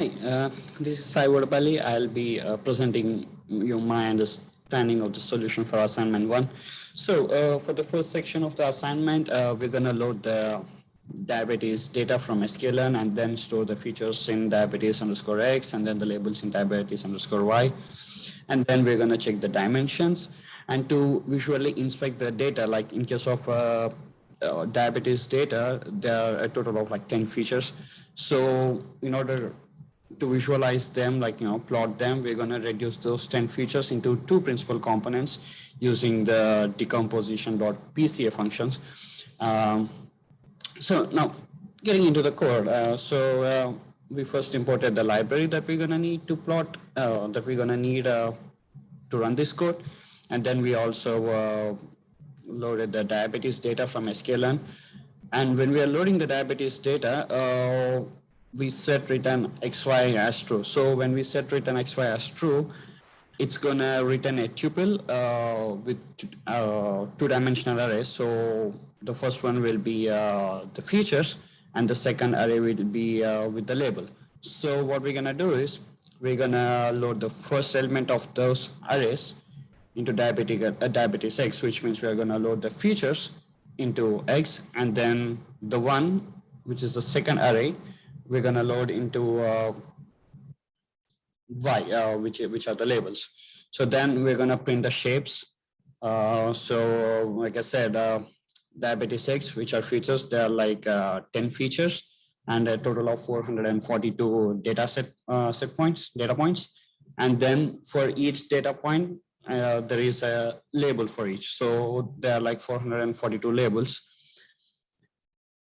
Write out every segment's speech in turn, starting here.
Hi, this is Sai Vodapalli. I'll be presenting you my understanding of the solution for assignment one. So for the first section of the assignment, we're going to load the diabetes data from sklearn and then store the features in diabetes underscore X and then the labels in diabetes underscore Y. And then we're going to check the dimensions and to visually inspect the data, like in case of diabetes data, there are a total of like 10 features. So in order to visualize them, plot them, we're going to reduce those 10 features into two principal components using the decomposition.pca functions. So now getting into the code, we first imported the library that we're going to need to plot, to run this code. And then we also loaded the diabetes data from sklearn. And when we are loading the diabetes data, we set return xy as true. So when we set return xy as true, it's going to return a tuple with two-dimensional array. So the first one will be the features, and the second array will be with the label. So what we're going to do is we're going to load the first element of those arrays into diabetes X, which means we're going to load the features into X, and then the one, which is the second array, we're going to load into Y, which are the labels. So then we're going to print the shapes. So like I said, diabetes X, which are features, there are like 10 features and a total of 442 data points. And then for each data point, there is a label for each. So there are like 442 labels.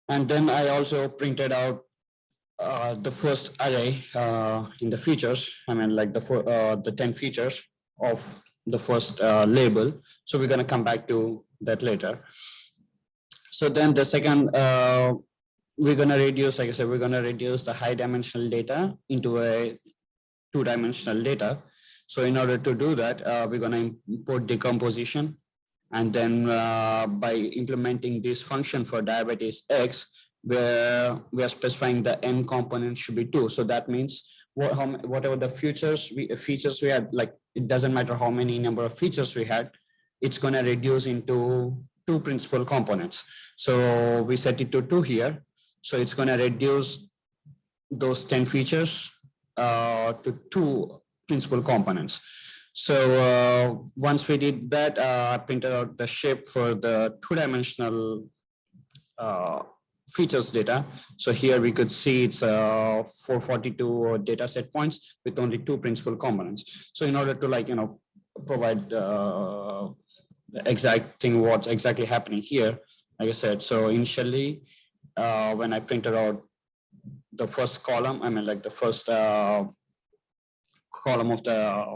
And then I also printed out the first array in the features, the 10 features of the first label. So we're going to come back to that later. So then the second, we're going to reduce, like I said, we're going to reduce the high dimensional data into a two-dimensional data. So in order to do that, we're going to import decomposition. And then by implementing this function for diabetes X, where we are specifying the n component should be 2. So that means whatever the features we had, like it doesn't matter how many number of features we had, it's going to reduce into two principal components. So we set it to 2 here. So it's going to reduce those 10 features to 2 principal components. So once we did that, I printed out the shape for the two-dimensional features data. So here we could see it's 442 data set points with only 2 principal components. So in order to provide exact thing what's exactly happening here, like I said, so initially when I printed out the first column, the first column of the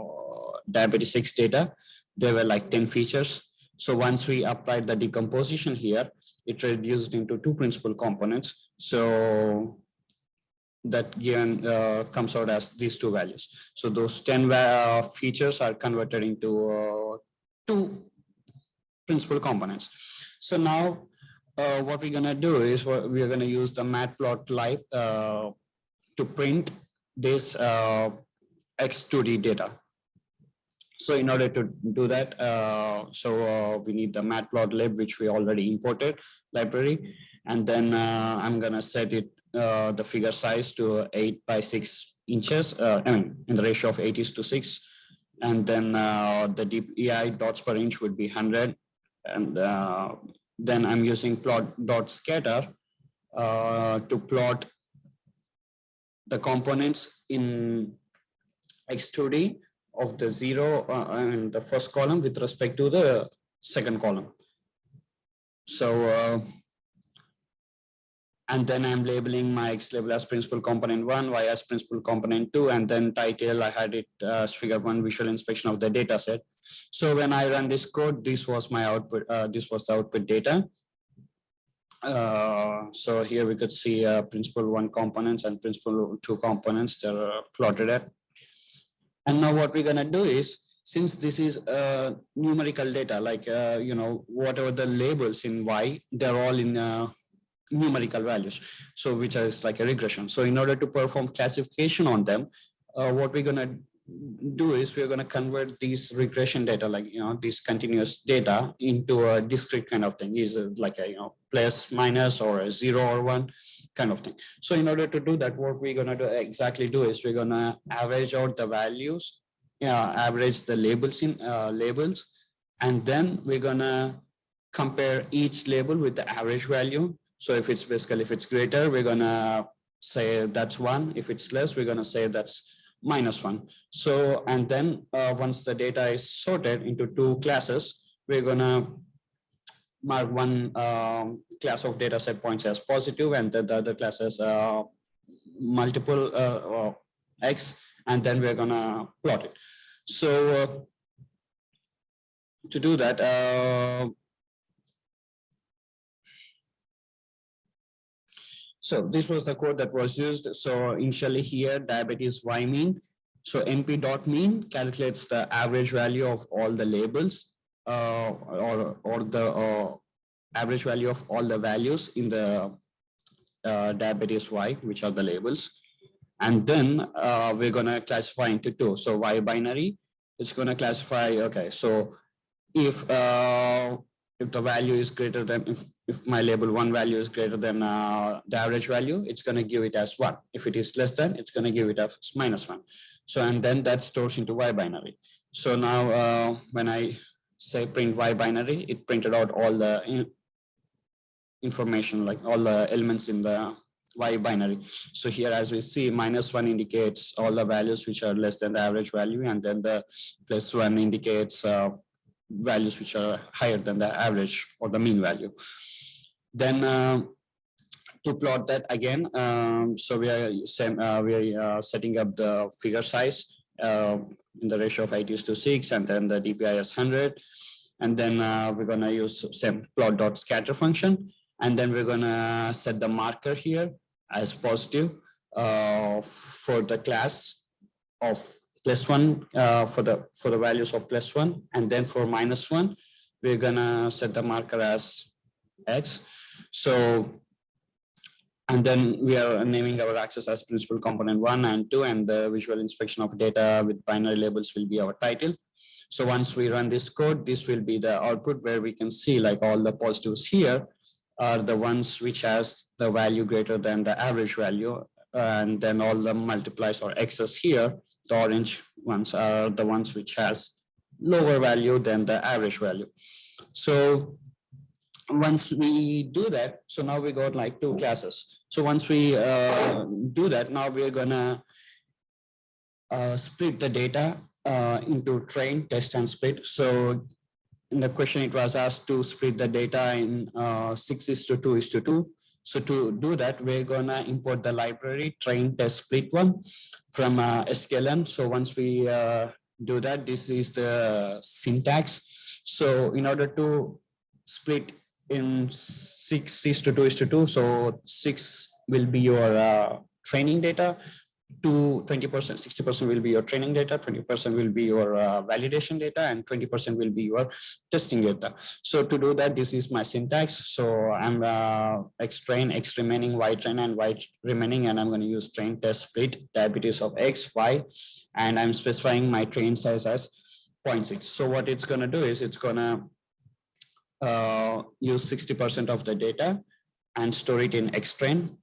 diabetes 6 data, there were like 10 features. So once we applied the decomposition here, it reduced into 2 principal components. So that given comes out as these 2 values. So those 10 features are converted into 2 principal components. So now what we're going to do is we're going to use the matplotlib to print this X2D data. So in order to do that, we need the matplotlib, which we already imported library. And then I'm going to set it the figure size to 8 by 6 inches, in the ratio of 8:6. And then the DPI dots per inch would be 100. And then I'm using plot.scatter to plot the components in X2D of the 0 and the first column with respect to the second column. So, and then I'm labeling my X label as principal component 1, Y as principal component 2, and then title, I had it as figure 1 visual inspection of the data set. So when I run this code, this was my output, this was the output data. So here we could see principal 1 components and principal 2 components that are plotted at. And now what we're going to do is, since this is numerical data, whatever the labels in Y, they're all in numerical values, so which is like a regression. So in order to perform classification on them, what we're going to do is we're going to convert these regression data, like this continuous data, into a discrete kind of thing, is like a plus minus or a 0 or 1 kind of thing. So in order to do that, what we're going to do is we're going to average out the values, average the labels in labels, and then we're going to compare each label with the average value. So if it's greater, we're going to say that's 1. If it's less, we're going to say that's -1. So, and then once the data is sorted into 2 classes, we're going to mark one class of data set points as positive, and the other class as multiple X, and then we're going to plot it. So to do that, so this was the code that was used. So initially here, diabetes Y mean. So np.mean calculates the average value of all the labels, or the average value of all the values in the diabetes Y, which are the labels. And then we're going to classify into 2. So Y binary, it's going to classify, okay, so if the value is greater than, if my label 1 value is greater than the average value, it's going to give it as 1. If it is less than, it's going to give it as -1. So, and then that stores into Y binary. So now when I say print Y binary, it printed out all the information, like all the elements in the Y binary. So here, as we see, -1 indicates all the values which are less than the average value, and then the +1 indicates values which are higher than the average or the mean value. Then to plot that again, so we are setting up the figure size in the ratio of 8:6, and then the DPI is 100, and then we're going to use same plot.scatter function, and then we're going to set the marker here as positive for the class of +1 for the values of +1, and then for -1 we're gonna set the marker as X. So, and then we are naming our access as principal component 1 and 2, and the visual inspection of data with binary labels will be our title. So once we run this code, this will be the output, where we can see like all the positives here are the ones which has the value greater than the average value, and then all the multiplies or X's here, the orange ones, are the ones which has lower value than the average value. So once we do that, so now we got like 2 classes. So once we do that, now we're gonna split the data into train, test, and split. So in the question, it was asked to split the data in 6:2:2. So to do that, we're gonna import the library train, test, split one from sklearn. So once we do that, this is the syntax. So in order to split in 6:2:2, so 6 will be your training data, 20%, 60% will be your training data, 20% will be your validation data, and 20% will be your testing data. So to do that, this is my syntax. So I'm X train, X remaining, Y train, and Y remaining, and I'm going to use train, test, split, diabetes of X, Y, and I'm specifying my train size as 0.6. So what it's going to do is it's going to use 60% of the data and store it in X train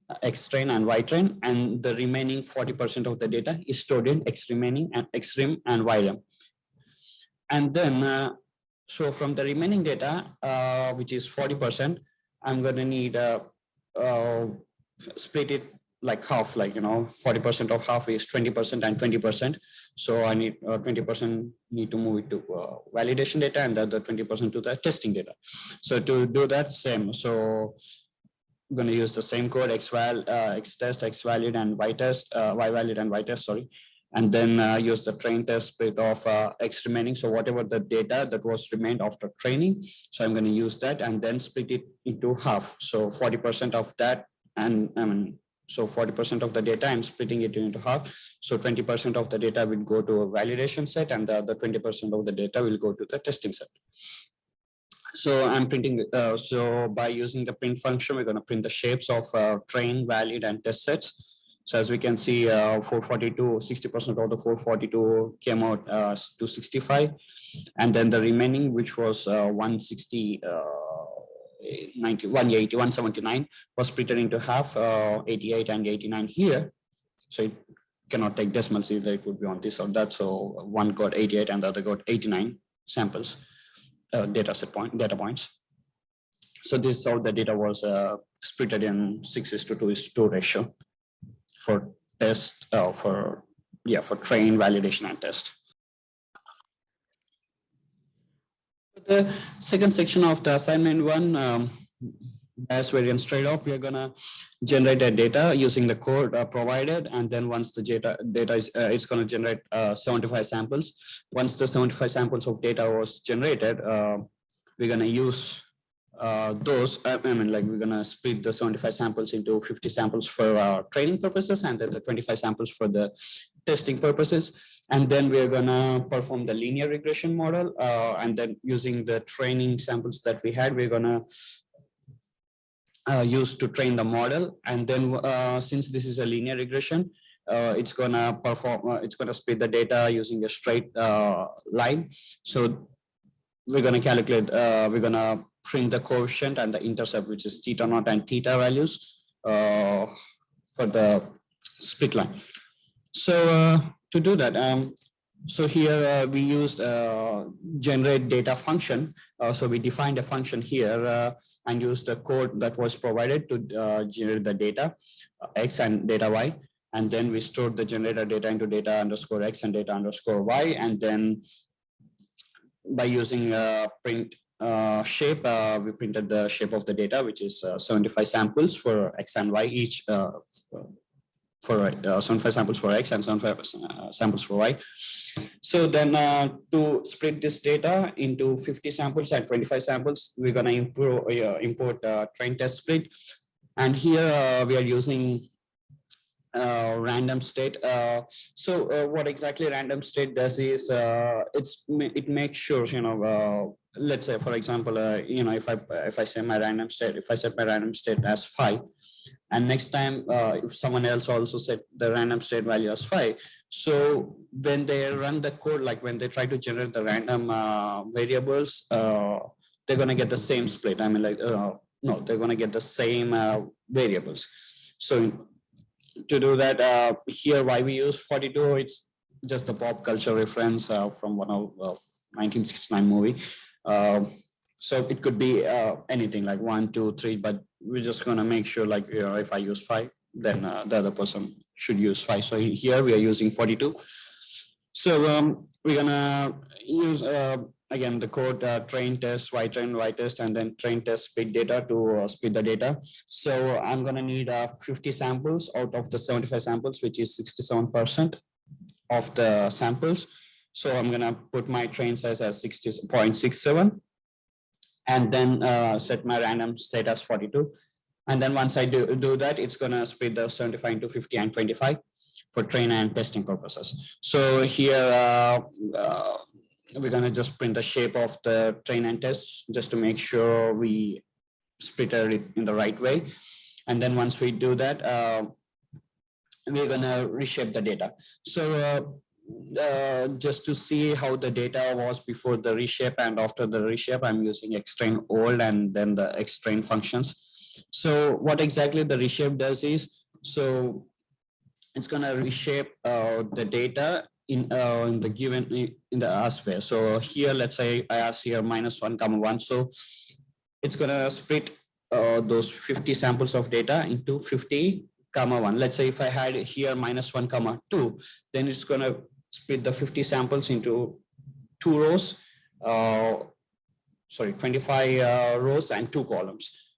and Y train, and the remaining 40% of the data is stored in X remaining and X rem and Y rem. And then, so from the remaining data, which is 40%, I'm going to need split it like half, like 40% of half is 20% and 20%. So I need 20% need to move it to validation data, and the other 20% to the testing data. So to do that, same. So I'm going to use the same code, xtest, xvalid, and ytest, yvalid and ytest, sorry, and then use the train test split of X remaining. So whatever the data that was remained after training, so I'm going to use that and then split it into half. So 40% of that, and so 40% of the data, I'm splitting it into half. So 20% of the data will go to a validation set, and the other 20% of the data will go to the testing set. So I'm printing, so by using the print function, we're going to print the shapes of train, valid, and test sets. So as we can see, 442, 60% of the 442 came out to 65. And then the remaining, which was 160, 90, 180, 179, was split into half, 88 and 89 here. So it cannot take decimals either, it would be on this or that. So one got 88 and the other got 89 samples. Data points. So this is how the data was splitted in 6:2:2 ratio for test for train, validation, and test. The second section of the assignment one, bias variance trade-off, we are gonna generate the data using the code provided, and then once the data is it's going to generate 75 samples. Once the 75 samples of data was generated, we're going to use those. I mean, like, we're going to split the 75 samples into 50 samples for training purposes, and then the 25 samples for the testing purposes. And then we're going to perform the linear regression model, and then using the training samples that we had, we're going to used to train the model. And then since this is a linear regression, it's gonna perform, it's gonna split the data using a straight line. So we're gonna calculate, we're gonna print the coefficient and the intercept, which is theta naught and theta values for the split line. So to do that, so here we used generate data function. So we defined a function here and used the code that was provided to generate the data x and data y. And then we stored the generated data into data underscore x and data underscore y. And then by using print shape, we printed the shape of the data, which is 75 samples for x and y each. For 75 samples for X and 75 samples for Y. So then to split this data into 50 samples and 25 samples, we're going to import train test split. And here we are using random state. So what exactly random state does is it makes sure, let's say, for example, if I set my random state as 5, and next time if someone else also set the random state value as 5, so when they run the code, like when they try to generate the random variables, they're going to get the same split. I mean, like, no, they're going to get the same variables. So to do that, here why we use 42, it's just a pop culture reference from one of 1969 movie. So it could be anything like 1, 2, 3, but we're just going to make sure, like, if I use 5, then the other person should use 5. So here we are using 42. So we're going to use, again, the code train test, y test, and then train test split data to split the data. So I'm going to need 50 samples out of the 75 samples, which is 67% of the samples. So I'm going to put my train size as 60.67 and then set my random state as 42. And then once I do that, it's going to split the 75 into 50 and 25 for train and testing purposes. So here we're going to just print the shape of the train and test just to make sure we split it in the right way. And then once we do that, we're going to reshape the data. So just to see how the data was before the reshape and after the reshape, I'm using xtrain old and then the xtrain functions. So what exactly the reshape does is, so it's going to reshape the data in the given, in the asphere. So here, let's say I ask here -1, 1. So it's going to split those 50 samples of data into 50, 1. Let's say if I had here -1, 2, then it's going to split the 50 samples into 2 rows, 25 rows and 2 columns.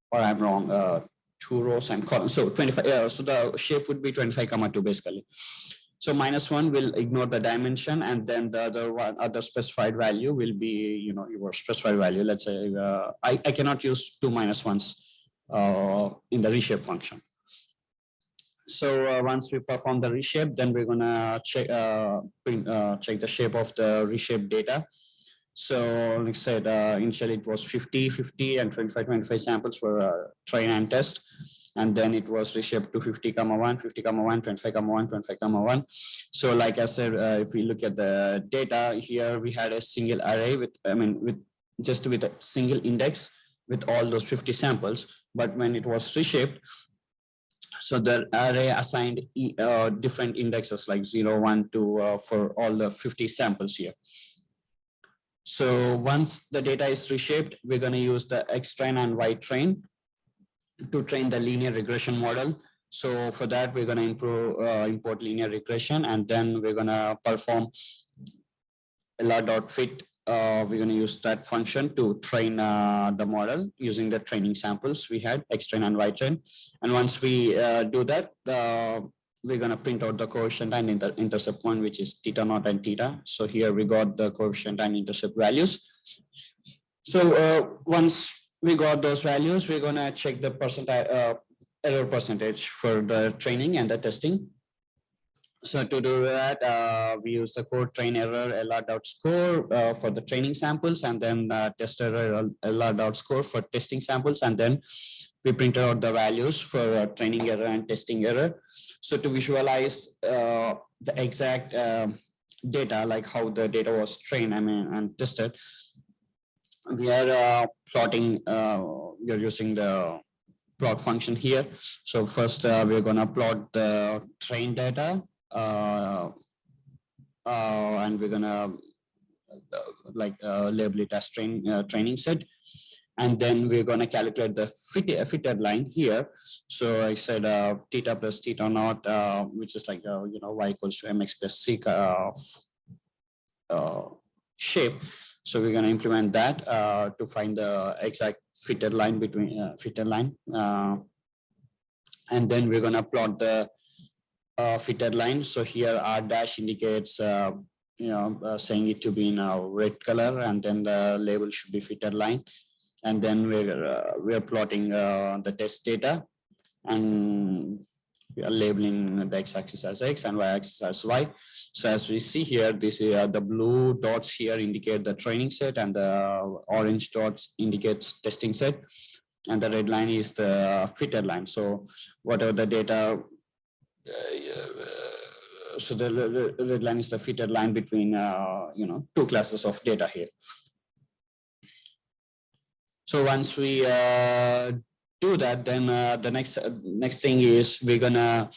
Or I'm wrong, 2 rows and columns. So 25, so the shape would be 25, 2 basically. So -1 will ignore the dimension, and then the other specified value will be, your specified value. Let's say I cannot use 2 -1s in the reshape function. So once we perform the reshape, then we're gonna check the shape of the reshape data. So like I said, initially it was 50, 50 and 25, 25 samples for train and test. And then it was reshaped to 50,1, 50,1, 25,1, 25,1. So like I said, if we look at the data here, we had a single array with a single index with all those 50 samples. But when it was reshaped, so the array assigned different indexes like 0, 1, 2 for all the 50 samples here. So once the data is reshaped, we're going to use the X train and Y train to train the linear regression model. So for that, we're going to import linear regression, and then we're going to perform lr.fit. We're going to use that function to train the model using the training samples we had, X train and Y train. And once we do that, we're going to print out the coefficient and intercept one, which is theta naught and theta. So here we got the coefficient and intercept values. So once we got those values, we're going to check the error percentage for the training and the testing. So to do that, we use the code train error lr.score for the training samples, and then test error lr.score for testing samples, and then we printed out the values for training error and testing error. So to visualize the exact data, like how the data was trained, and tested, we are plotting. We're using the plot function here. So first, we're going to plot the train data. And we're gonna label it as training set, and then we're gonna calculate the fitted line here. So I said theta plus theta naught, which is like y equals to mx plus c shape. So we're gonna implement that to find the exact fitted line between and then we're gonna plot the fitted line. So here R dash indicates, saying it to be in a red color, and then the label should be fitted line. And then we're plotting the test data, and we are labeling the x-axis as x and y-axis as y. So as we see here, this is the blue dots here indicate the training set, and the orange dots indicates testing set, and the red line is the fitted line. So whatever the data. So the red line is the fitted line between two classes of data here. So once we do that, then the next thing is we're gonna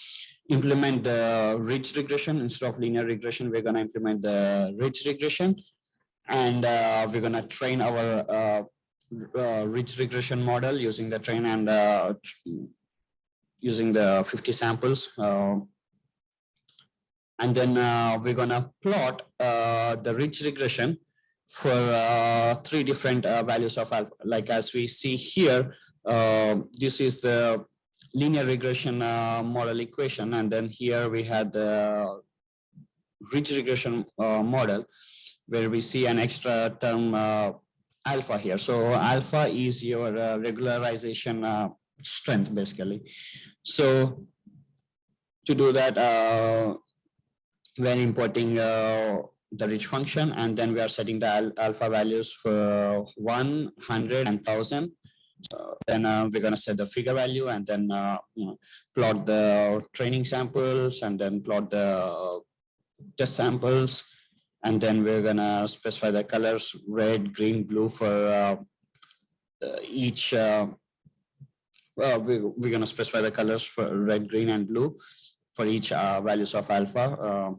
implement the ridge regression instead of linear regression. We're gonna implement the ridge regression, and we're gonna train our ridge regression model using the train and using the 50 samples. And then we're gonna plot the ridge regression for 3 different values of alpha. Like as we see here, this is the linear regression model equation. And then here we had the ridge regression model where we see an extra term alpha here. So alpha is your regularization strength basically. So to do that, we're importing the ridge function, and then we are setting the alpha values for 1, 100 and 1000. Then we're going to set the figure value, and then plot the training samples, and then plot the test samples, and then we're going to specify the colors red, green, blue for each. We're going to specify the colors for red, green, and blue for each values of alpha.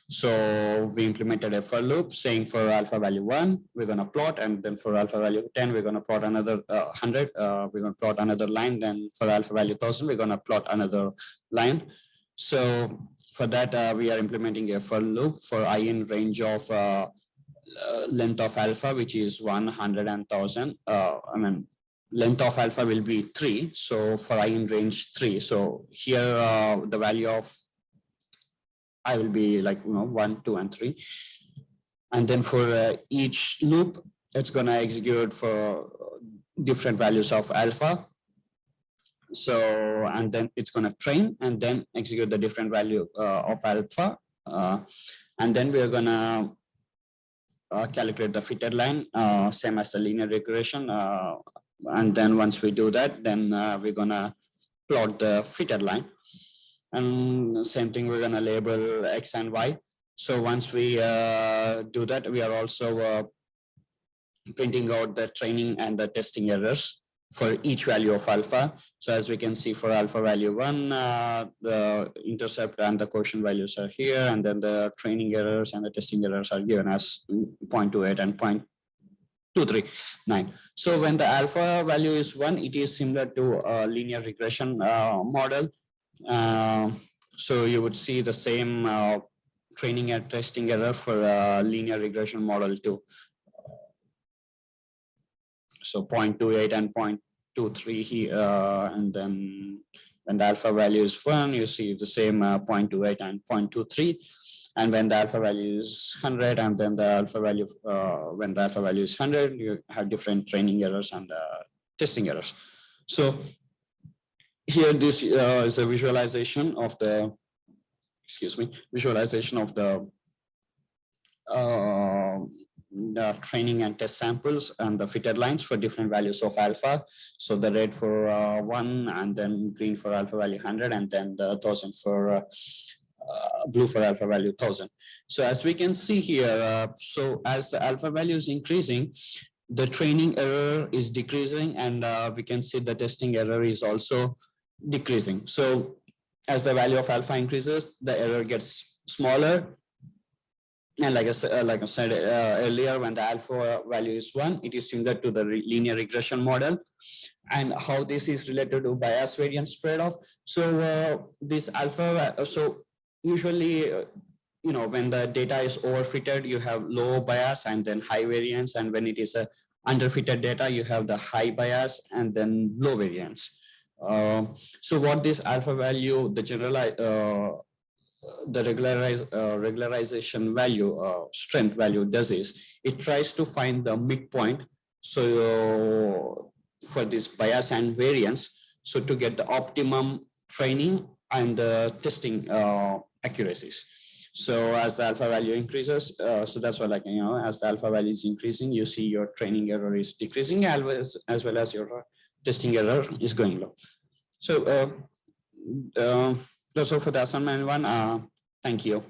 So we implemented a for loop saying for alpha value 1, we're going to plot, and then for alpha value 10, we're going to plot another 100. We're going to plot another line. Then for alpha value 1000, we're going to plot another line. So for that, we are implementing a for loop for I in range of length of alpha, which is 100 and 1000. Length of alpha will be 3. So for I in range 3. So here the value of I will be like 1, 2, and 3. And then for each loop, it's going to execute for different values of alpha. So, and then it's going to train and then execute the different value of alpha. And then we're going to calculate the fitted line, same as the linear regression. And then once we do that, then we're gonna plot the fitted line. And same thing, we're gonna label X and Y. So once we do that, we are also printing out the training and the testing errors for each value of alpha. So as we can see, for alpha value 1, the intercept and the quotient values are here, and then the training errors and the testing errors are given as 0.28 and 0.239. So when the alpha value is 1, it is similar to a linear regression model. So you would see the same training and testing error for a linear regression model too. So 0.28 and 0.23 here, and then when the alpha value is 1, you see the same 0.28 and 0.23. And when the alpha value is 100, and then the alpha value, when the alpha value is 100, you have different training errors and testing errors. So here, this is a visualization of the, visualization of the training and test samples and the fitted lines for different values of alpha. So the red for 1, and then green for alpha value 100, and then the 1000 for blue for alpha value 1000. So as we can see here, so as the alpha value is increasing, the training error is decreasing, and we can see the testing error is also decreasing. So as the value of alpha increases, the error gets smaller. And like I said earlier, when the alpha value is 1, it is similar to the linear regression model. And how this is related to bias variance trade-off. So this alpha, so usually, when the data is overfitted, you have low bias and then high variance. And when it is a underfitted data, you have the high bias and then low variance. So what this alpha value, the regularization value, strength value does is, it tries to find the midpoint. So for this bias and variance, so to get the optimum training and the testing accuracies. So as the alpha value increases, so that's why, as the alpha value is increasing, you see your training error is decreasing, as well as your testing error is going low. So that's all for the assignment 1. Thank you.